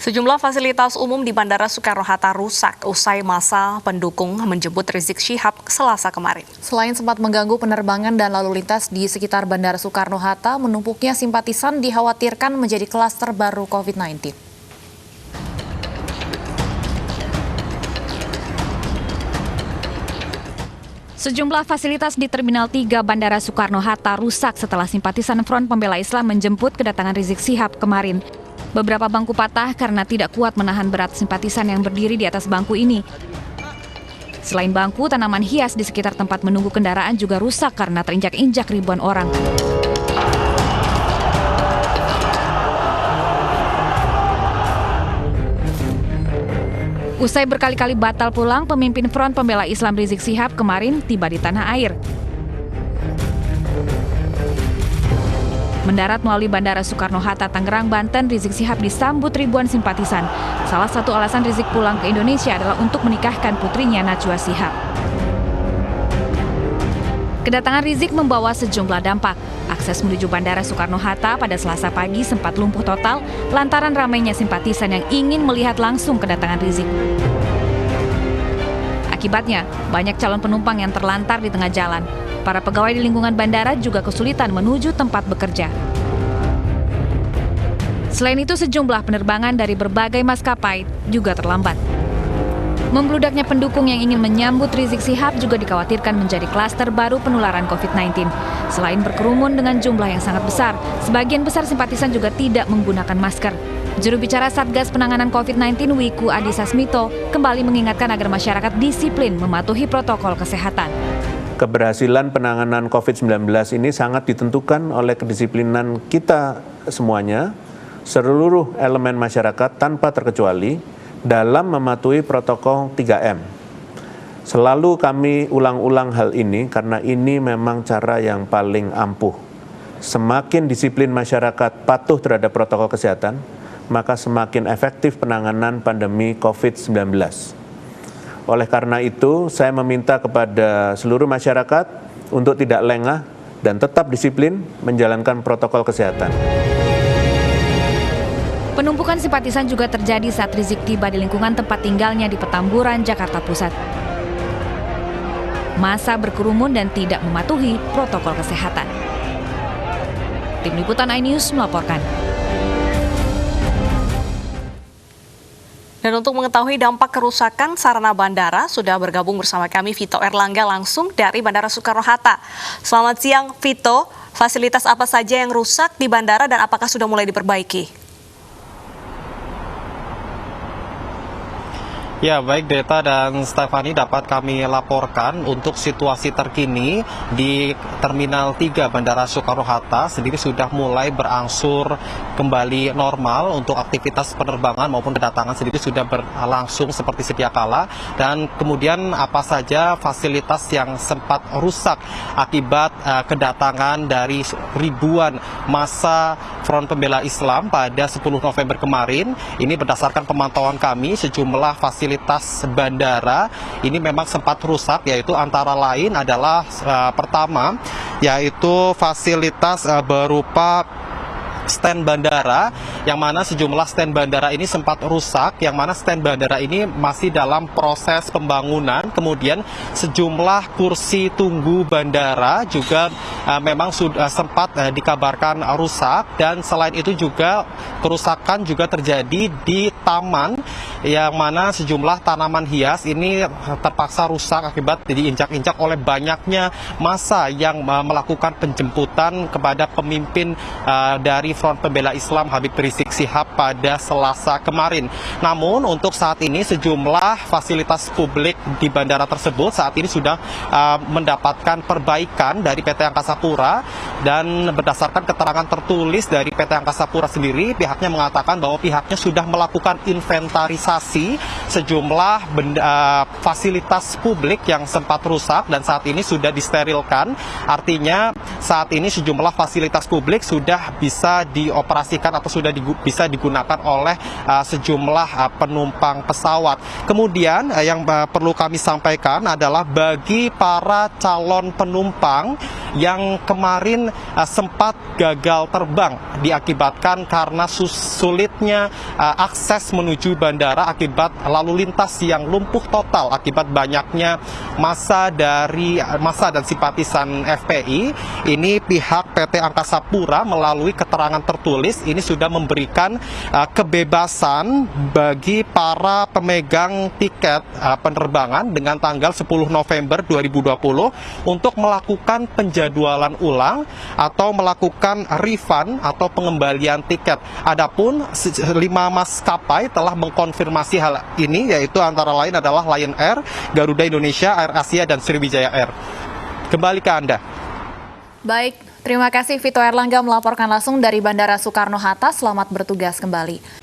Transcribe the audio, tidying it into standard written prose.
Sejumlah fasilitas umum di Bandara Soekarno-Hatta rusak usai masa pendukung menjemput Rizik Syihab Selasa kemarin. Selain sempat mengganggu penerbangan dan lalu lintas di sekitar Bandara Soekarno-Hatta, menumpuknya simpatisan dikhawatirkan menjadi klaster baru COVID-19. Sejumlah fasilitas di Terminal 3 Bandara Soekarno-Hatta rusak setelah simpatisan Front Pembela Islam menjemput kedatangan Rizik Syihab kemarin. Beberapa bangku patah karena tidak kuat menahan berat simpatisan yang berdiri di atas bangku ini. Selain bangku, tanaman hias di sekitar tempat menunggu kendaraan juga rusak karena terinjak-injak ribuan orang. Usai berkali-kali batal pulang, pemimpin Front Pembela Islam Rizik Syihab kemarin tiba di tanah air. Mendarat melalui Bandara Soekarno-Hatta, Tangerang, Banten, Rizik Syihab disambut ribuan simpatisan. Salah satu alasan Rizik pulang ke Indonesia adalah untuk menikahkan putrinya Najwa Shihab. Kedatangan Rizik membawa sejumlah dampak. Akses menuju Bandara Soekarno-Hatta pada Selasa pagi sempat lumpuh total lantaran ramainya simpatisan yang ingin melihat langsung kedatangan Rizik. Akibatnya, banyak calon penumpang yang terlantar di tengah jalan. Para pegawai di lingkungan bandara juga kesulitan menuju tempat bekerja. Selain itu, sejumlah penerbangan dari berbagai maskapai juga terlambat. Membludaknya pendukung yang ingin menyambut Rizik Syihab juga dikhawatirkan menjadi klaster baru penularan COVID-19. Selain berkerumun dengan jumlah yang sangat besar, sebagian besar simpatisan juga tidak menggunakan masker. Juru bicara Satgas Penanganan COVID-19 Wiku Adhisa Smito kembali mengingatkan agar masyarakat disiplin mematuhi protokol kesehatan. Keberhasilan penanganan COVID-19 ini sangat ditentukan oleh kedisiplinan kita semuanya, seluruh elemen masyarakat tanpa terkecuali dalam mematuhi protokol 3M. Selalu kami ulang-ulang hal ini karena ini memang cara yang paling ampuh. Semakin disiplin masyarakat patuh terhadap protokol kesehatan, maka semakin efektif penanganan pandemi COVID-19. Oleh karena itu, saya meminta kepada seluruh masyarakat untuk tidak lengah dan tetap disiplin menjalankan protokol kesehatan. Penumpukan simpatisan juga terjadi saat Rizik tiba di lingkungan tempat tinggalnya di Petamburan, Jakarta Pusat. Massa berkerumun dan tidak mematuhi protokol kesehatan. Tim Liputan iNews melaporkan. Dan untuk mengetahui dampak kerusakan sarana bandara, sudah bergabung bersama kami Vito Erlangga langsung dari Bandara Soekarno-Hatta. Selamat siang Vito, fasilitas apa saja yang rusak di bandara dan apakah sudah mulai diperbaiki? Ya, baik Deta dan Stefani, dapat kami laporkan untuk situasi terkini di Terminal 3 Bandara Soekarno-Hatta sendiri sudah mulai berangsur kembali normal untuk aktivitas penerbangan maupun kedatangan sendiri sudah berlangsung seperti sedia kala, dan kemudian apa saja fasilitas yang sempat rusak akibat kedatangan dari ribuan massa Front Pembela Islam pada 10 November kemarin. Ini berdasarkan pemantauan kami, sejumlah fasilitas bandara ini memang sempat rusak, yaitu antara lain adalah pertama yaitu fasilitas berupa stand bandara, yang mana sejumlah stand bandara ini sempat rusak, yang mana stand bandara ini masih dalam proses pembangunan. Kemudian sejumlah kursi tunggu bandara juga memang sudah sempat dikabarkan rusak, dan selain itu juga kerusakan juga terjadi di taman, yang mana sejumlah tanaman hias ini terpaksa rusak akibat diinjak-injak oleh banyaknya massa yang melakukan penjemputan kepada pemimpin dari Front Pembela Islam Habib Rizik Syihab pada Selasa kemarin. Namun untuk saat ini sejumlah fasilitas publik di bandara tersebut saat ini sudah mendapatkan perbaikan dari PT Angkasa Pura, dan berdasarkan keterangan tertulis dari PT Angkasa Pura sendiri, pihaknya mengatakan bahwa pihaknya sudah melakukan inventarisasi sejumlah fasilitas publik yang sempat rusak dan saat ini sudah disterilkan. Artinya saat ini sejumlah fasilitas publik sudah bisa dioperasikan atau sudah bisa digunakan oleh sejumlah penumpang pesawat. Kemudian yang perlu kami sampaikan adalah bagi para calon penumpang yang kemarin sempat gagal terbang diakibatkan karena sulitnya akses menuju bandara akibat lalu lintas yang lumpuh total akibat banyaknya massa dan simpatisan FPI. Ini pihak PT Angkasa Pura melalui keterangan tertulis ini sudah memberikan kebebasan bagi para pemegang tiket penerbangan dengan tanggal 10 November 2020 untuk melakukan penjadwalan ulang atau melakukan refund atau pengembalian tiket. Adapun 5 maskapai telah mengkonfirmasi hal ini, yaitu antara lain adalah Lion Air, Garuda Indonesia, Air Asia, dan Sriwijaya Air. Kembali ke Anda. Baik, terima kasih Vito Erlangga melaporkan langsung dari Bandara Soekarno-Hatta. Selamat bertugas kembali.